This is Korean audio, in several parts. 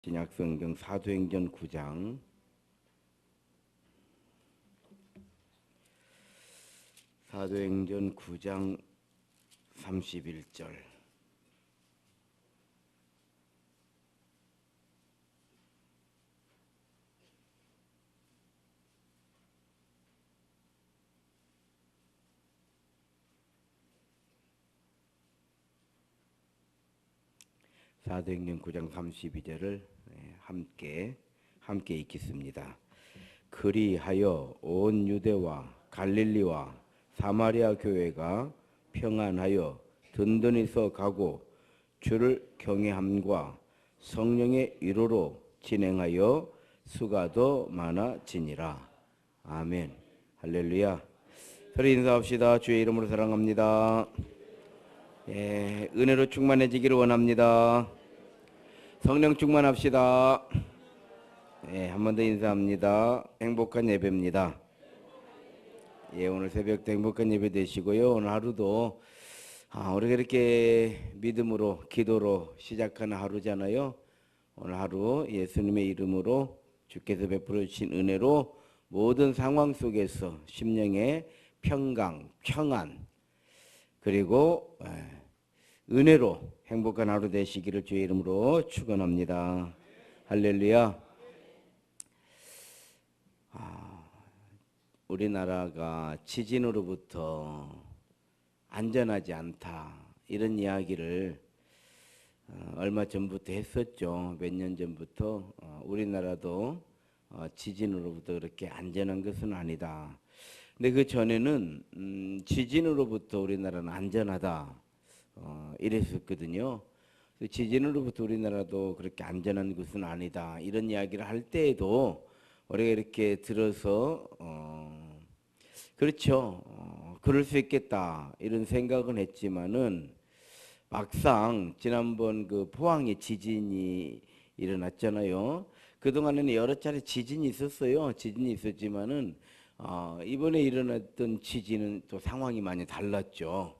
신약성경 사도행전 9장 사도행전 9장 31절. 사도행전 9장 32절을 함께 읽겠습니다. 그리하여 온 유대와 갈릴리와 사마리아 교회가 평안하여 든든히 서 가고 주를 경외함과 성령의 위로로 진행하여 수가 더 많아지니라. 아멘. 할렐루야. 서로 인사합시다. 주의 이름으로 사랑합니다. 은혜로 충만해지기를 원합니다. 성령 충만합시다. 한 번 더 인사합니다. 행복한 예배입니다. 오늘 새벽도 행복한 예배 되시고요. 오늘 하루도 우리가 이렇게 믿음으로 기도로 시작하는 하루잖아요. 오늘 하루 예수님의 이름으로 주께서 베풀어 주신 은혜로 모든 상황 속에서 심령의 평강, 평안, 그리고 은혜로 행복한 하루 되시기를 주의 이름으로 축원합니다. 할렐루야. 우리나라가 지진으로부터 안전하지 않다, 이런 이야기를 얼마 전부터 했었죠. 몇 년 전부터. 우리나라도 지진으로부터 그렇게 안전한 것은 아니다. 근데 그 전에는 지진으로부터 우리나라는 안전하다 이랬었거든요. 지진으로부터 우리나라도 그렇게 안전한 것은 아니다, 이런 이야기를 할 때에도 우리가 이렇게 들어서 그렇죠, 그럴 수 있겠다, 이런 생각은 했지만은 막상 지난번 그 포항에 지진이 일어났잖아요. 그동안에는 여러 차례 지진이 있었어요. 지진이 있었지만은 이번에 일어났던 지진은 또 상황이 많이 달랐죠.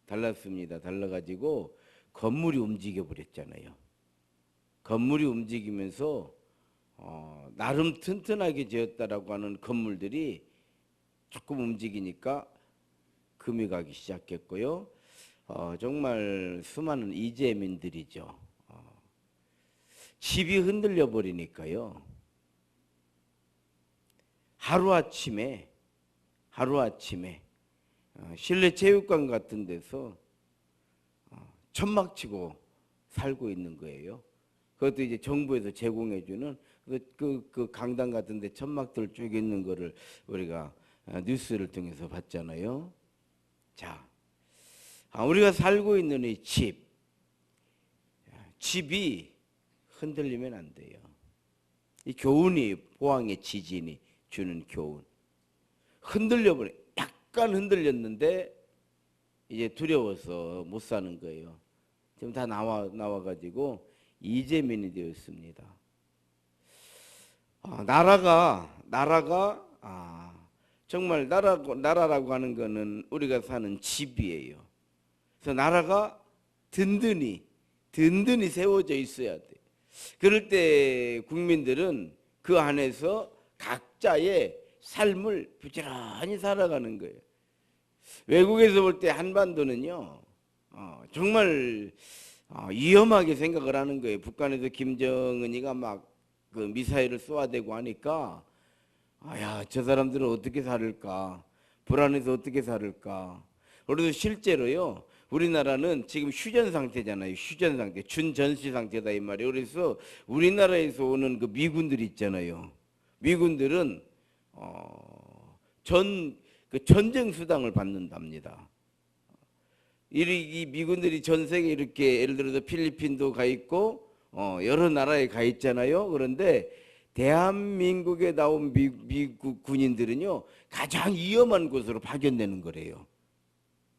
달랐습니다. 달라가지고 건물이 움직여 버렸잖아요. 건물이 움직이면서 나름 튼튼하게 지었다라고 하는 건물들이 조금 움직이니까 금이 가기 시작했고요. 정말 수많은 이재민들이죠. 집이 흔들려 버리니까요. 하루아침에 실내 체육관 같은 데서 천막치고 살고 있는 거예요. 그것도 이제 정부에서 제공해주는 그 강당 같은 데 천막들 쭉 있는 거를 우리가 뉴스를 통해서 봤잖아요. 자, 우리가 살고 있는 이 집이 흔들리면 안 돼요. 이 교훈이, 포항의 지진이 주는 교훈. 흔들려버려. 약간 흔들렸는데 이제 두려워서 못 사는 거예요. 지금 다 나와가지고 이재민이 되었습니다. 나라가 정말 나라라고 하는 거는 우리가 사는 집이에요. 그래서 나라가 든든히 세워져 있어야 돼. 그럴 때 국민들은 그 안에서 각자의 삶을 부지런히 살아가는 거예요. 외국에서 볼 때 한반도는요, 정말 위험하게 생각을 하는 거예요. 북한에서 김정은이가 막 그 미사일을 쏘아대고 하니까 저 사람들은 어떻게 살을까, 불안해서 어떻게 살을까. 그래도 실제로요, 우리나라는 지금 휴전 상태잖아요. 휴전 상태, 준전시 상태다 이 말이에요. 그래서 우리나라에서 오는 그 미군들이 있잖아요. 미군들은 전쟁 수당을 받는답니다. 이 미군들이 전 세계 이렇게 예를 들어서 필리핀도 가 있고 여러 나라에 가 있잖아요. 그런데 대한민국에 나온 미국 군인들은요, 가장 위험한 곳으로 파견되는 거래요.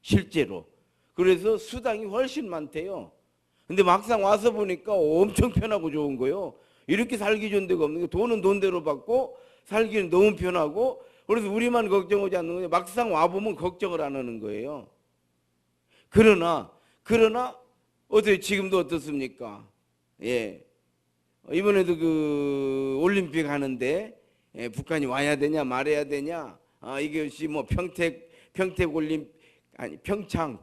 실제로. 그래서 수당이 훨씬 많대요. 근데 막상 와서 보니까 엄청 편하고 좋은 거예요. 이렇게 살기 좋은 데가 없는 게, 돈은 돈대로 받고 살기는 너무 편하고, 그래서 우리만 걱정하지 않는 거예요. 막상 와보면 걱정을 안 하는 거예요. 그러나 어떻게 지금도 어떻습니까? 이번에도 그 올림픽 하는데 북한이 와야 되냐 말아야 되냐, 이것이 뭐 평택 올림 아니 평창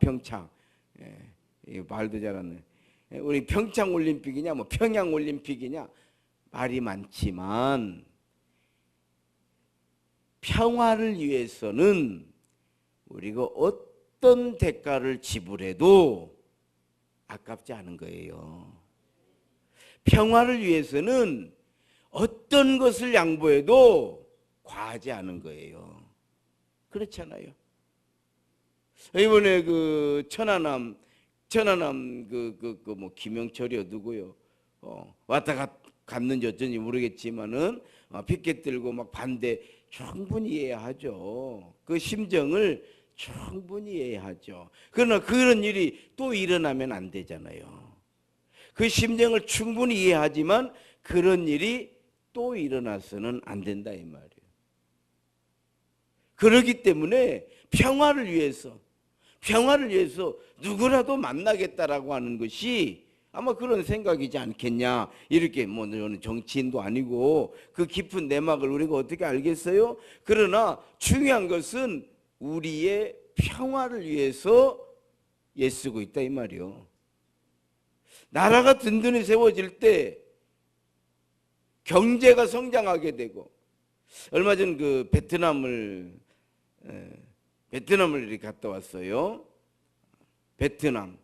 이거 말도 잘하네. 우리 평창 올림픽이냐 뭐 평양 올림픽이냐 말이 많지만 평화를 위해서는 우리가 어떤 대가를 지불해도 아깝지 않은 거예요. 평화를 위해서는 어떤 것을 양보해도 과하지 않은 거예요. 그렇잖아요. 이번에 그 천안함 뭐 김영철이요 누구요? 왔다 갔는지 어쩐지 모르겠지만은 피켓 들고 막 반대 충분히 이해하죠. 그 심정을 충분히 이해하죠. 그러나 그런 일이 또 일어나면 안 되잖아요. 그 심정을 충분히 이해하지만 그런 일이 또 일어나서는 안 된다 이 말이에요. 그렇기 때문에 평화를 위해서 누구라도 만나겠다라고 하는 것이 아마 그런 생각이지 않겠냐. 이렇게 뭐 저는 정치인도 아니고 그 깊은 내막을 우리가 어떻게 알겠어요? 그러나 중요한 것은 우리의 평화를 위해서 애쓰고 있다 이 말이요. 나라가 든든히 세워질 때 경제가 성장하게 되고, 얼마 전 그 베트남을 이렇게 갔다 왔어요. 베트남.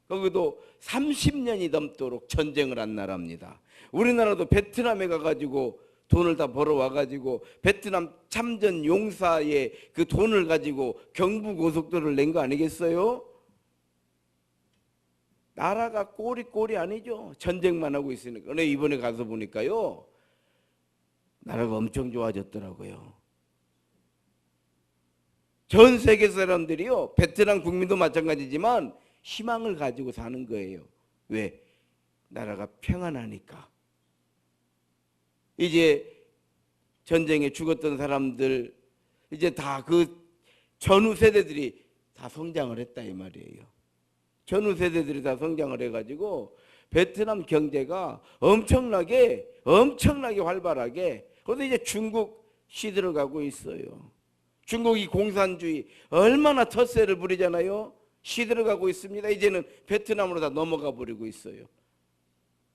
거기도 30년이 넘도록 전쟁을 한 나라입니다. 우리나라도 베트남에 가가지고 돈을 다 벌어와가지고 베트남 참전 용사의 그 돈을 가지고 경부고속도로를 낸 거 아니겠어요? 나라가 꼴이 아니죠. 전쟁만 하고 있으니까. 근데 이번에 가서 보니까요, 나라가 엄청 좋아졌더라고요. 전 세계 사람들이요, 베트남 국민도 마찬가지지만 희망을 가지고 사는 거예요. 왜? 나라가 평안하니까. 이제 전쟁에 죽었던 사람들, 이제 다 그 전후 세대들이 다 성장을 했다 이 말이에요. 전후 세대들이 다 성장을 해가지고 베트남 경제가 엄청나게 활발하게. 그런데 이제 중국 시들어가고 있어요. 중국이 공산주의 얼마나 텃세를 부리잖아요. 시들어가고 있습니다. 이제는 베트남으로 다 넘어가 버리고 있어요.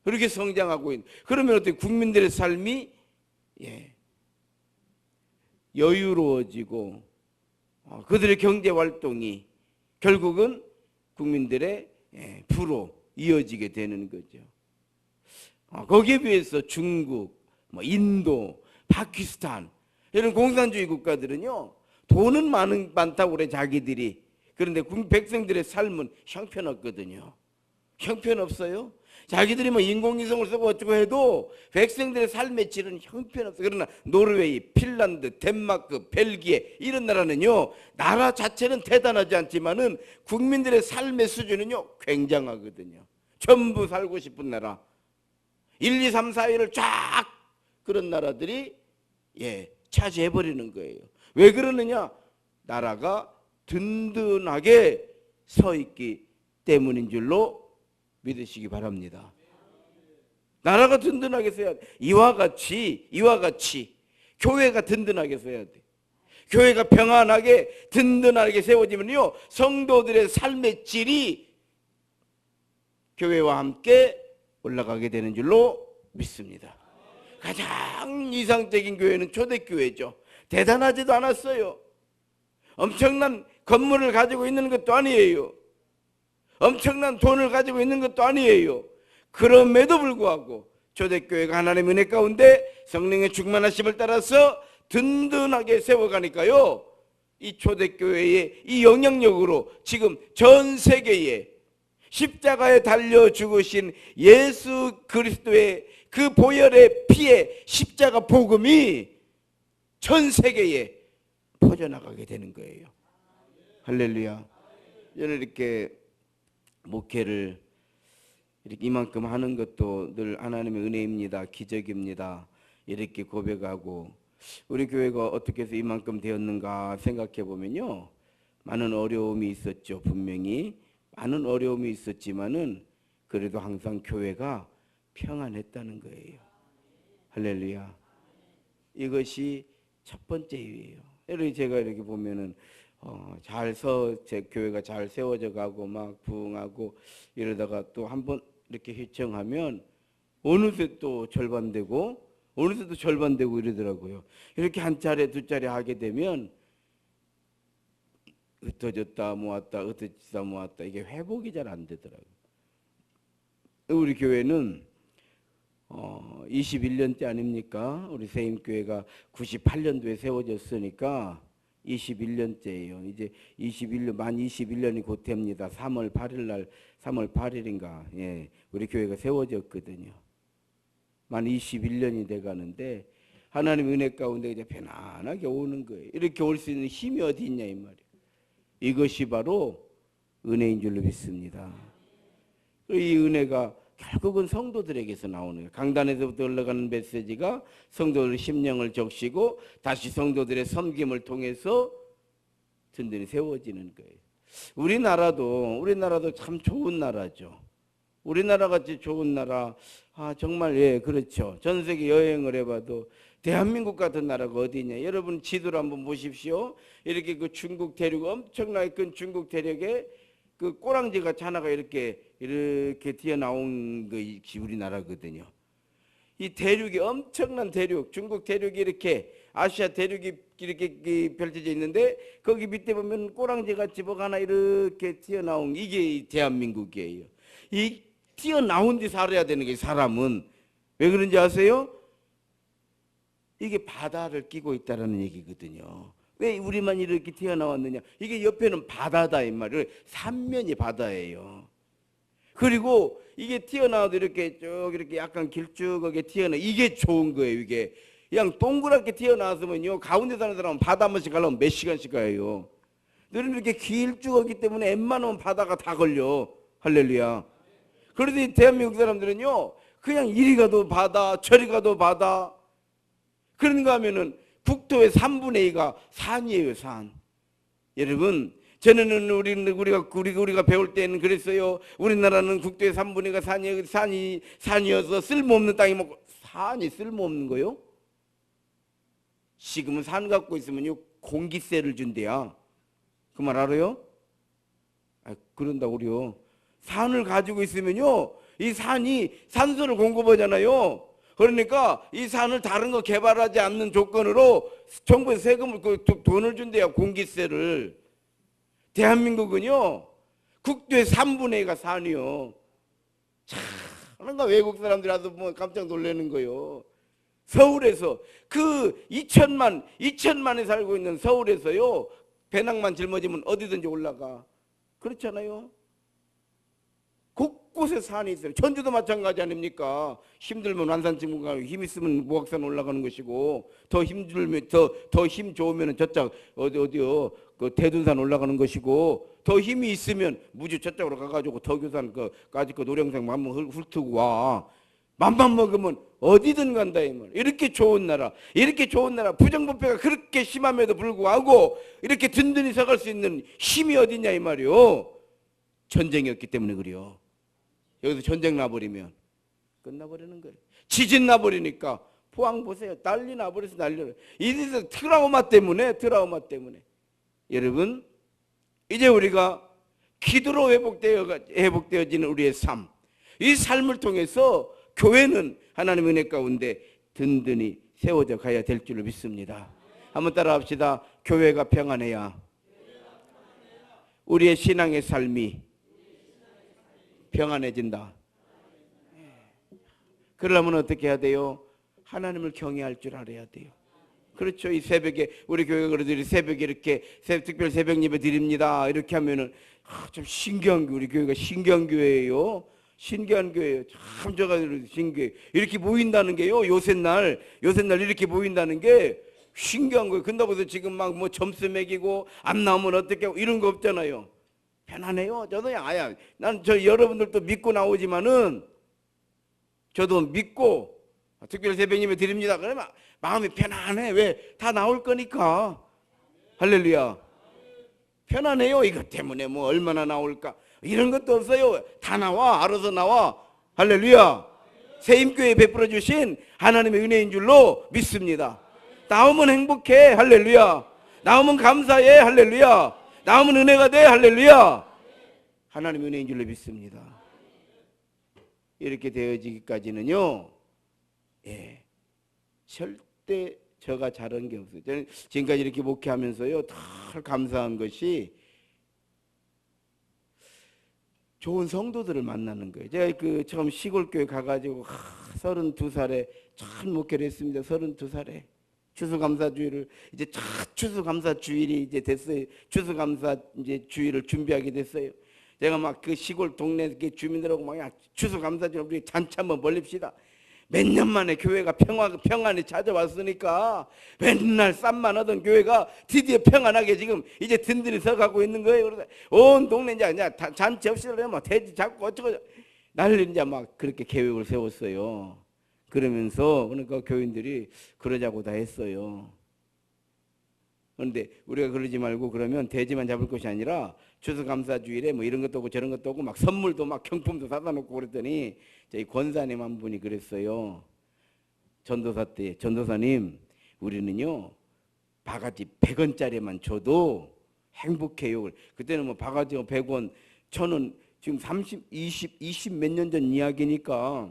그렇게 성장하고 있는. 그러면 어떻게 국민들의 삶이 여유로워지고 그들의 경제 활동이 결국은 국민들의 부로 이어지게 되는 거죠. 거기에 비해서 중국, 인도, 파키스탄 이런 공산주의 국가들은요, 돈은 많다고 그래 자기들이. 그런데 백성들의 삶은 형편없거든요. 형편없어요. 자기들이 인공위성을 쓰고 어쩌고 해도 백성들의 삶의 질은 형편없어요. 그러나 노르웨이, 핀란드, 덴마크, 벨기에 이런 나라는요, 나라 자체는 대단하지 않지만은 국민들의 삶의 수준은요 굉장하거든요. 전부 살고 싶은 나라. 1, 2, 3, 4위를 쫙 그런 나라들이 차지해버리는 거예요. 왜 그러느냐? 나라가 든든하게 서 있기 때문인 줄로 믿으시기 바랍니다. 나라가 든든하게 서야 돼. 이와 같이 교회가 든든하게 서야 돼. 교회가 평안하게 든든하게 세워지면요, 성도들의 삶의 질이 교회와 함께 올라가게 되는 줄로 믿습니다. 가장 이상적인 교회는 초대교회죠. 대단하지도 않았어요. 엄청난 건물을 가지고 있는 것도 아니에요. 엄청난 돈을 가지고 있는 것도 아니에요. 그럼에도 불구하고 초대교회가 하나님의 은혜 가운데 성령의 충만하심을 따라서 든든하게 세워가니까요, 이 초대교회의 이 영향력으로 지금 전 세계에 십자가에 달려 죽으신 예수 그리스도의 그 보혈의 피의 십자가 복음이 전 세계에 퍼져나가게 되는 거예요. 할렐루야. 저는 이렇게 목회를 이렇게 이만큼 하는 것도 늘 하나님의 은혜입니다. 기적입니다. 이렇게 고백하고, 우리 교회가 어떻게 해서 이만큼 되었는가 생각해 보면요, 많은 어려움이 있었죠. 분명히 많은 어려움이 있었지만은 그래도 항상 교회가 평안했다는 거예요. 할렐루야. 이것이 첫 번째 이유예요. 여러분 제가 이렇게 보면은 제 교회가 잘 세워져 가고 막 부흥하고 이러다가 또 한번 이렇게 휘청하면 어느새 또 절반되고 어느새 또 절반되고 이러더라고요. 이렇게 한 차례 두 차례 하게 되면 흩어졌다 모았다 흩어졌다 모았다 이게 회복이 잘 안 되더라고요. 우리 교회는 21년째 아닙니까? 우리 세임교회가 98년도에 세워졌으니까 21년째예요. 이제 21년 만 21년이 곧 됩니다. 3월 8일 날 3월 8일인가 예, 우리 교회가 세워졌거든요. 만 21년이 돼 가는데 하나님 은혜 가운데 이제 편안하게 오는 거예요. 이렇게 올 수 있는 힘이 어디 있냐 이 말이에요. 이것이 바로 은혜인 줄로 믿습니다. 이 은혜가 결국은 성도들에게서 나오는 거예요. 강단에서부터 흘러가는 메시지가 성도들 심령을 적시고 다시 성도들의 섬김을 통해서 든든히 세워지는 거예요. 우리나라도 참 좋은 나라죠. 우리나라 같이 좋은 나라 정말 예 그렇죠. 전 세계 여행을 해봐도 대한민국 같은 나라가 어디 있냐. 여러분 지도를 한번 보십시오. 이렇게 그 중국 대륙 엄청나게 큰 중국 대륙에 그 꼬랑지가 하나가 이렇게 튀어나온 것이 우리나라거든요. 이 대륙이 엄청난 대륙, 중국 대륙이 이렇게 아시아 대륙이 이렇게 펼쳐져 있는데 거기 밑에 보면 꼬랑지 같이 뭐가 하나 이렇게 튀어나온 이게 대한민국이에요. 이 튀어나온 데 살아야 되는 게 사람은 왜 그런지 아세요? 이게 바다를 끼고 있다라는 얘기거든요. 왜 우리만 이렇게 튀어나왔느냐? 이게 옆에는 바다다 이 말이에요. 삼면이 바다예요. 그리고 이게 튀어나와도 이렇게 쭉 이렇게 약간 길쭉하게 튀어나 이게 좋은 거예요. 이게 그냥 동그랗게 튀어나왔으면요 가운데 사는 사람은 바다 한 번씩 가려면 몇 시간씩 가요. 너는 이렇게 길쭉하기 때문에 웬만하면 바다가 다 걸려. 할렐루야. 그래서 이 대한민국 사람들은요 그냥 이리 가도 바다 저리 가도 바다. 그런가 하면은 국토의 3분의 2가 산이에요. 산. 여러분 전에는 우리가 배울 때는 그랬어요. 우리나라는 국토의 3분의 2가 산이어서 쓸모없는 땅이 먹고 산이 쓸모없는 거요? 지금은 산 갖고 있으면요 공기세를 준대야. 그 말 알아요? 그런다고 그래요. 산을 가지고 있으면요 이 산이 산소를 공급하잖아요. 그러니까 이 산을 다른 거 개발하지 않는 조건으로 정부에서 세금을 돈을 준대요. 공기세를. 대한민국은요 국토의 3분의 2가 산이요. 참 그런가 외국 사람들이 와서 뭐 깜짝 놀라는 거요. 서울에서 그 2천만에 살고 있는 서울에서요 배낭만 짊어지면 어디든지 올라가. 그렇잖아요. 곳곳에 산이 있어요. 전주도 마찬가지 아닙니까? 힘들면 완산증 가고 힘 있으면 무악산 올라가는 것이고 더 힘들면 더 힘 좋으면 저쪽 어디요 그 대둔산 올라가는 것이고 더 힘이 있으면 무주 저쪽으로 가가지고 덕유산 까지 그 노령산 한번 훑고 와. 맘만 먹으면 어디든 간다 이 말. 이렇게 좋은 나라 부정부패가 그렇게 심함에도 불구하고 이렇게 든든히 서갈 수 있는 힘이 어디냐 이 말이요. 전쟁이었기 때문에 그래요. 여기서 전쟁 나버리면 끝나버리는 거예요. 지진 나버리니까 포항 보세요. 난리 나버려서 난리를. 이래서 트라우마 때문에 여러분 이제 우리가 기도로 회복되어지는 우리의 삶, 이 삶을 통해서 교회는 하나님의 은혜 가운데 든든히 세워져 가야 될 줄을 믿습니다. 한번 따라합시다. 교회가 평안해야 우리의 신앙의 삶이 평안해진다. 그러려면 어떻게 해야 돼요? 하나님을 경외할 줄 알아야 돼요. 그렇죠. 이 새벽에 우리 교회가 그래도 새벽에 이렇게 특별 새벽 예배 드립니다. 이렇게 하면은 참 신기한 우리 교회가 신기한 교회예요. 신기한 교회예요. 참 저가 신기해. 이렇게 모인다는 게요. 요새날 이렇게 모인다는 게 신기한 거예요. 근다고 해서 지금 막 뭐 점수 매기고 안 나오면 어떻게 하고 이런 거 없잖아요. 편안해요. 저도 난 여러분들도 믿고 나오지만은 저도 믿고 특별 새벽 예배 드립니다. 그러면 마음이 편안해. 왜? 다 나올 거니까. 할렐루야. 편안해요. 이것 때문에 뭐 얼마나 나올까. 이런 것도 없어요. 다 나와. 알아서 나와. 할렐루야. 세임교회 베풀어 주신 하나님의 은혜인 줄로 믿습니다. 나오면 행복해. 할렐루야. 나오면 감사해. 할렐루야. 나오면 은혜가 돼. 할렐루야. 하나님의 은혜인 줄로 믿습니다. 이렇게 되어지기까지는요, 예, 절대 저가 잘한 게 없어요. 저는 지금까지 이렇게 목회하면서요, 늘 감사한 것이 좋은 성도들을 만나는 거예요. 제가 그 처음 시골교회 가가지고 32살에 첫 목회를 했습니다. 32살에 추수감사주일을 이제 첫 추수감사주일이 이제 됐어요. 추수감사 이제 주일을 준비하게 됐어요. 제가 막 그 시골 동네 주민들하고 막 추수감사주일 우리 잔치 한번 벌립시다. 몇 년 만에 교회가 평안히 찾아왔으니까 맨날 쌈만 하던 교회가 드디어 평안하게 지금 이제 든든히 서가고 있는 거예요. 그래서 온 동네 이제 잔치 없이 막 돼지 잡고 어쩌고 난리 이제 막 그렇게 계획을 세웠어요. 그러면서 그러니까 교인들이 그러자고 다 했어요. 그런데 우리가 그러지 말고 그러면 돼지만 잡을 것이 아니라 추수감사주일에 뭐 이런 것도 오고 저런 것도 오고 막 선물도 막 경품도 사다 놓고 그랬더니 저희 권사님 한 분이 그랬어요. 전도사 때 전도사님 우리는요 바가지 100원짜리만 줘도 행복해요. 그때는 뭐 바가지가 100원 1000원 지금 30, 20 몇 년 전 이야기니까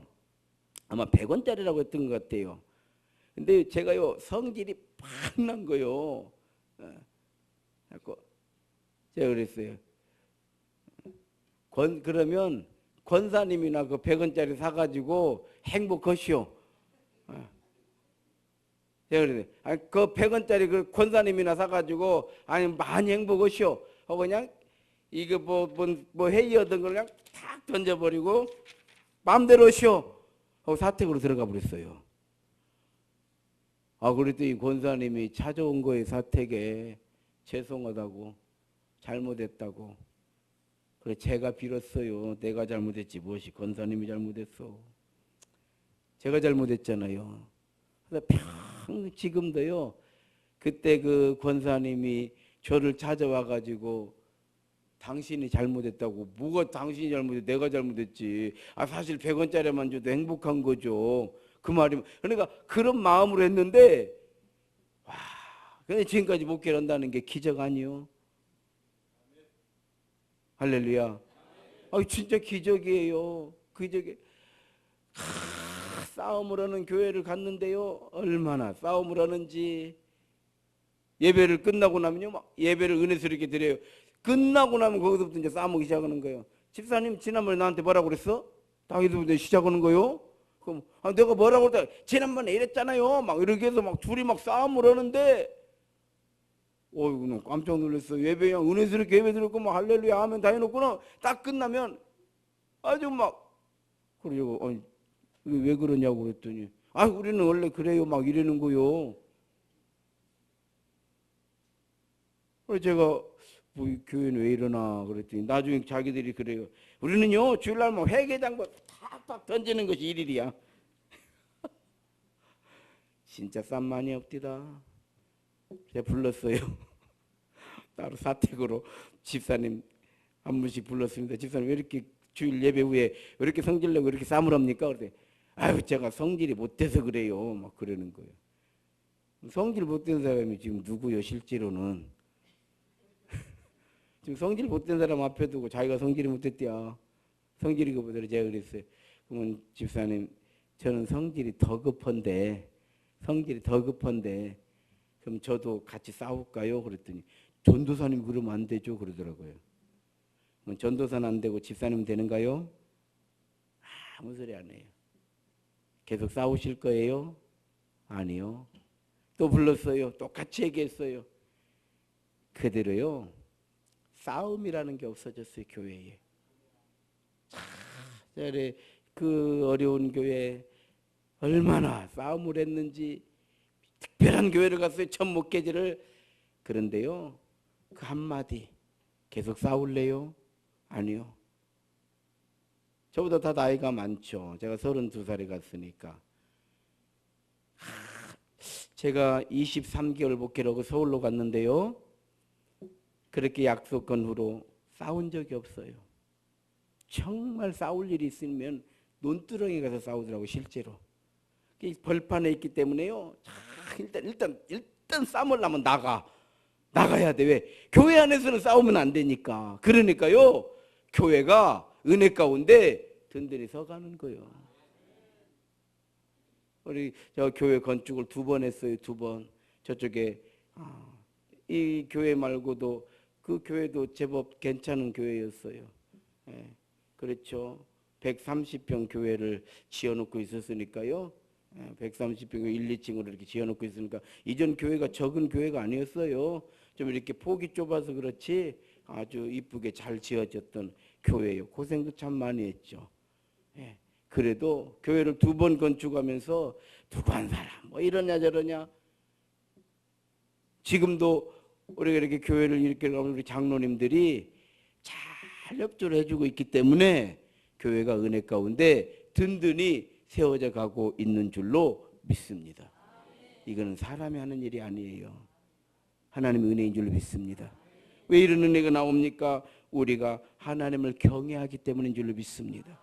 아마 100원짜리라고 했던 것 같아요. 근데 제가요 성질이 팍 난 거요. 제가 그랬어요. 그러면 권사님이나 그 100원짜리 사가지고 행복하시오. 제가 그랬어요. 아니, 그 100원짜리 그 권사님이나 사가지고 아니 많이 행복하시오. 하고 그냥 이거 뭐 회의하던 걸 그냥 탁 던져버리고 마음대로 하시오. 하고 사택으로 들어가 버렸어요. 그랬더니 권사님이 찾아온 거에 사택에 죄송하다고 잘못했다고. 그래 제가 빌었어요. 내가 잘못했지 무엇이 권사님이 잘못했어. 제가 잘못했잖아요. 그래서 지금도요. 그때 그 권사님이 저를 찾아와 가지고 당신이 잘못했다고. 뭐가 당신이 잘못했지 내가 잘못했지. 사실 100원짜리만 줘도 행복한 거죠. 그 말이 그러니까 그런 마음으로 했는데 와, 근데 지금까지 목회를 한다는 게 기적 아니요? 할렐루야. 진짜 기적이에요. 기적이. 싸움을 하는 교회를 갔는데요. 얼마나 싸움을 하는지. 예배를 끝나고 나면요. 막 예배를 은혜스럽게 드려요. 끝나고 나면 거기서부터 이제 싸우기 시작하는 거예요. 집사님 지난번에 나한테 뭐라고 그랬어? 당기서부터 시작하는 거요. 그럼 내가 뭐라고 그랬다. 지난번에 이랬잖아요. 막 이렇게 해서 막 둘이 막 싸움을 하는데 어이구 깜짝 놀랐어. 예배 그냥 은혜스럽게 예배 드렸고 막 할렐루야 하면 다 해놓고는 딱 끝나면 아주 막 그리고 왜 그러냐고 그랬더니 우리는 원래 그래요 막 이러는 거요. 그래서 제가 뭐 교회는 왜 이러나 그랬더니 나중에 자기들이 그래요. 우리는요 주일날 뭐 회개장 뭐 탁탁 던지는 것이 일일이야. 진짜 쌈만이 없디다. 제가 불렀어요. 따로 사택으로 집사님 한 분씩 불렀습니다. 집사님 왜 이렇게 주일 예배 후에 왜 이렇게 성질내고 이렇게 쌈을 합니까? 그랬더니 제가 성질이 못돼서 그래요. 막 그러는 거예요. 성질 못된 사람이 지금 누구요 실제로는. 지금 성질 못된 사람 앞에 두고 자기가 성질이 못됐대야. 성질이 그보다 제가 그랬어요. 그러면 집사님 저는 성질이 더 급한데 그럼 저도 같이 싸울까요? 그랬더니 전도사님 그러면 안 되죠 그러더라고요. 전도사는 안 되고 집사님 되는가요? 아무 소리 안 해요. 계속 싸우실 거예요? 아니요. 또 불렀어요. 똑같이 얘기했어요. 그대로요. 싸움이라는 게 없어졌어요 교회에. 그 어려운 교회 얼마나 싸움을 했는지. 특별한 교회를 갔어요. 첫 목회지를. 그런데요. 그 한마디 계속 싸울래요? 아니요. 저보다 다 나이가 많죠. 제가 32살에 갔으니까. 제가 23개월 목회를 하고 서울로 갔는데요. 그렇게 약속한 후로 싸운 적이 없어요. 정말 싸울 일이 있으면 논두렁에 가서 싸우더라고 실제로. 벌판에 있기 때문에요. 일단 싸우려면 나가야 돼. 왜? 교회 안에서는 싸우면 안 되니까. 그러니까요. 교회가 은혜 가운데 든든히 서가는 거예요. 우리 저 교회 건축을 2번 했어요. 2번. 저쪽에 이 교회 말고도 그 교회도 제법 괜찮은 교회였어요. 예, 그렇죠. 130평 교회를 지어놓고 있었으니까요. 130평 1, 2층으로 이렇게 지어놓고 있으니까 이전 교회가 적은 교회가 아니었어요. 좀 이렇게 폭이 좁아서 그렇지 아주 이쁘게 잘 지어졌던 교회예요. 고생도 참 많이 했죠. 예, 그래도 교회를 2번 건축하면서 누구 한 사람 뭐 이러냐 저러냐. 지금도 우리가 이렇게 교회를 이렇게 가면 우리 장로님들이 잘 협조를 해주고 있기 때문에 교회가 은혜 가운데 든든히 세워져 가고 있는 줄로 믿습니다. 이거는 사람이 하는 일이 아니에요. 하나님의 은혜인 줄로 믿습니다. 왜 이런 은혜가 나옵니까? 우리가 하나님을 경외하기 때문인 줄로 믿습니다.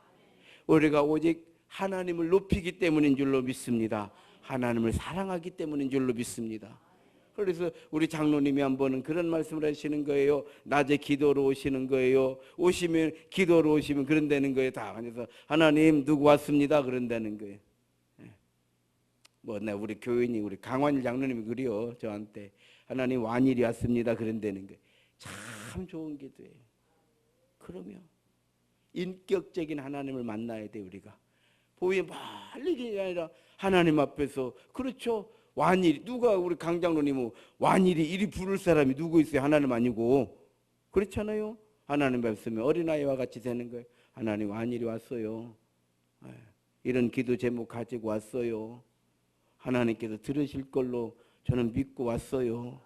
우리가 오직 하나님을 높이기 때문인 줄로 믿습니다. 하나님을 사랑하기 때문인 줄로 믿습니다. 그래서 우리 장로님이 한 번은 그런 말씀을 하시는 거예요. 낮에 기도로 오시는 거예요. 오시면 기도로 오시면 그런다는 거예요. 다 그래서 하나님 누구 왔습니다 그런다는 거예요. 뭐 나 우리 교인이 우리 강환일 장로님이 그래요. 저한테 하나님 완일이 왔습니다 그런다는 거예요. 참 좋은 기도예요. 그러면 인격적인 하나님을 만나야 돼. 우리가 보이에 멀리 아니라 하나님 앞에서. 그렇죠. 완일이 누가 우리 강장로님 완일이 이리 부를 사람이 누구 있어요? 하나님 아니고. 그렇잖아요. 하나님 말씀에 어린아이와 같이 되는 거예요. 하나님 완일이 왔어요. 이런 기도 제목 가지고 왔어요. 하나님께서 들으실 걸로 저는 믿고 왔어요.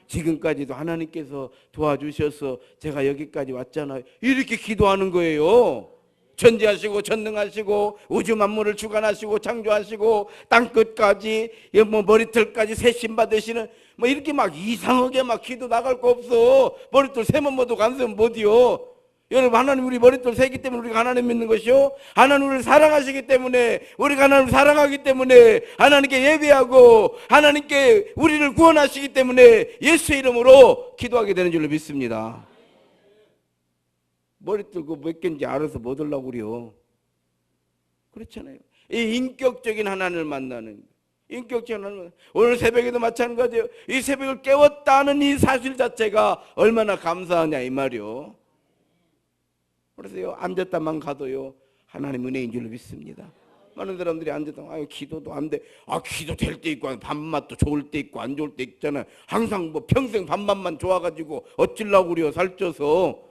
지금까지도 하나님께서 도와주셔서 제가 여기까지 왔잖아요. 이렇게 기도하는 거예요. 전지하시고 전능하시고 우주 만물을 주관하시고 창조하시고 땅끝까지 뭐 머리털까지 세심 받으시는 뭐 이렇게 막 이상하게 막 기도 나갈 거 없어. 머리털 세면 뭐도 간수면 뭐디요. 여러분 하나님 우리 머리털 세기 때문에 우리가 하나님 믿는 것이요. 하나님 우리를 사랑하시기 때문에 우리가 하나님을 사랑하기 때문에 하나님께 예배하고 하나님께 우리를 구원하시기 때문에 예수의 이름으로 기도하게 되는 줄로 믿습니다. 머리털 몇 개인지 알아서 못 하려고 그래요. 그렇잖아요. 이 인격적인 하나님을 만나는 인격적인 하나님. 오늘 새벽에도 마찬가지예요. 이 새벽을 깨웠다는 이 사실 자체가 얼마나 감사하냐 이 말이요. 그래서요 앉았다만 가도요 하나님 은혜인 줄로 믿습니다. 많은 사람들이 앉았다 기도도 안 돼. 기도 될 때 있고 밥맛도 좋을 때 있고 안 좋을 때 있잖아요. 항상 뭐 평생 밥맛만 좋아가지고 어찌려고 그래요 살쪄서.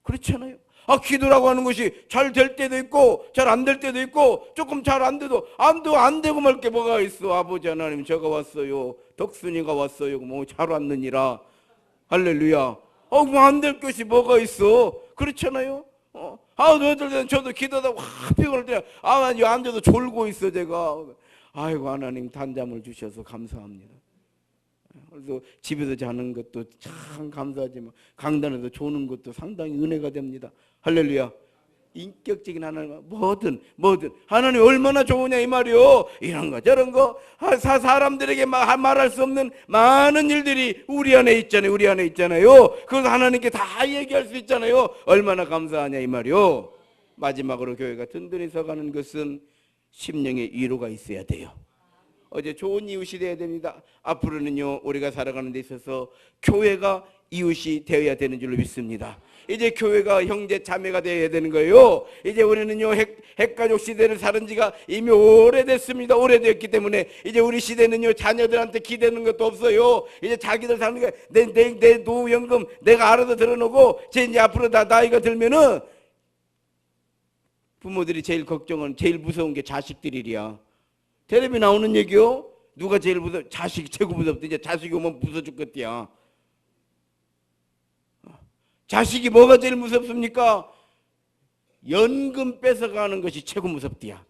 그렇잖아요. 기도라고 하는 것이 잘 될 때도 있고 잘 안 될 때도 있고 조금 잘 안 돼도 안 되고 말 게 뭐가 있어. 아버지 하나님 제가 왔어요. 덕순이가 왔어요. 뭐 잘 왔느니라. 할렐루야. 뭐 안 될 것이 뭐가 있어. 그렇잖아요. 어떨 때는 저도 기도하다가 확 피곤할 때 앉아도 졸고 있어 제가. 아이고 하나님 단잠을 주셔서 감사합니다. 그래서 집에서 자는 것도 참 감사하지만 강단에서 조는 것도 상당히 은혜가 됩니다. 할렐루야. 인격적인 하나님 뭐든 하나님 얼마나 좋으냐 이 말이요. 이런 거 저런 거 사람들에게 말할 수 없는 많은 일들이 우리 안에 있잖아요. 그래서 하나님께 다 얘기할 수 있잖아요. 얼마나 감사하냐 이 말이요. 마지막으로 교회가 든든히 서가는 것은 심령의 위로가 있어야 돼요. 어제 좋은 이웃이 되어야 됩니다. 앞으로는요 우리가 살아가는 데 있어서 교회가 이웃이 되어야 되는 줄로 믿습니다. 이제 교회가 형제 자매가 되어야 되는 거예요. 이제 우리는요 핵가족 시대를 살은 지가 이미 오래됐습니다. 오래됐기 때문에 이제 우리 시대는요 자녀들한테 기대는 것도 없어요. 이제 자기들 사는 게 내 노후연금 내가 알아서 들어놓고 이제 앞으로 다 나이가 들면은 부모들이 제일 걱정은 제일 무서운 게 자식들이랴. 텔레비 나오는 얘기요. 누가 제일 무서워? 자식이 최고 무섭다. 이제 자식이 오면 무서워 죽겠대야. 자식이 뭐가 제일 무섭습니까? 연금 뺏어가는 것이 최고 무섭대야.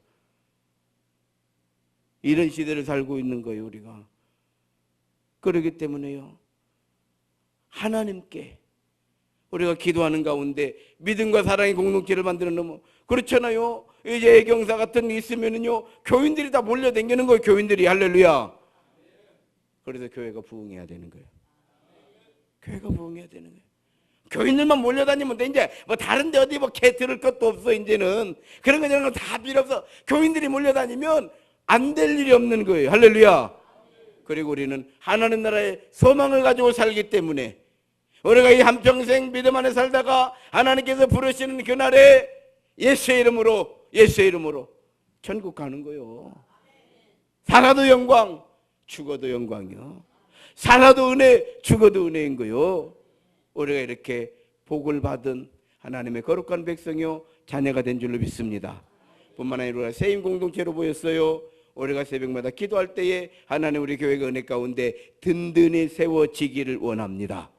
이런 시대를 살고 있는 거예요 우리가. 그렇기 때문에요 하나님께 우리가 기도하는 가운데 믿음과 사랑의 공동체를 만들어 놓으면 그렇잖아요. 이제 애경사 같은 게 있으면은요, 교인들이 다 몰려다니는 거예요. 교인들이. 할렐루야. 그래서 교회가 부흥해야 되는 거예요. 교회가 부흥해야 되는 거예요. 교인들만 몰려다니면 돼. 이제 뭐 다른데 어디 뭐 개 들을 것도 없어. 이제는 그런 거 저런 거 다 필요 없어. 교인들이 몰려다니면 안 될 일이 없는 거예요. 할렐루야. 그리고 우리는 하나님 나라의 소망을 가지고 살기 때문에 우리가 이 한평생 믿음 안에 살다가 하나님께서 부르시는 그날에 예수의 이름으로 천국 가는 거예요. 살아도 영광, 죽어도 영광이요. 살아도 은혜, 죽어도 은혜인 거요. 우리가 이렇게 복을 받은 하나님의 거룩한 백성이요 자녀가 된 줄로 믿습니다. 뿐만 아니라 우리가 세임 공동체로 보였어요. 우리가 새벽마다 기도할 때에 하나님 우리 교회가 은혜 가운데 든든히 세워지기를 원합니다.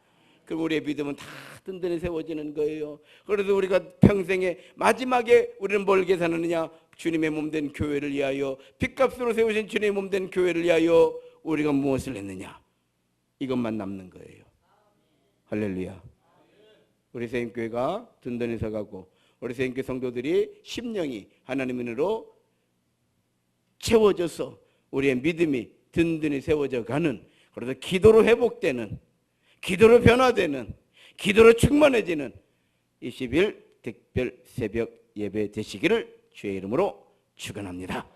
그리고 우리의 믿음은 다 든든히 세워지는 거예요. 그래서 우리가 평생에 마지막에 우리는 뭘 계산하느냐? 주님의 몸된 교회를 위하여, 핏값으로 세우신 주님의 몸된 교회를 위하여 우리가 무엇을 했느냐? 이것만 남는 거예요. 할렐루야. 우리 세임교회가 든든히 서가고 우리 세임교회 성도들이 심령이 하나님의 은혜로 채워져서 우리의 믿음이 든든히 세워져 가는, 그래서 기도로 회복되는, 기도로 변화되는, 기도로 충만해지는 20일 특별 새벽 예배 되시기를 주의 이름으로 축원합니다.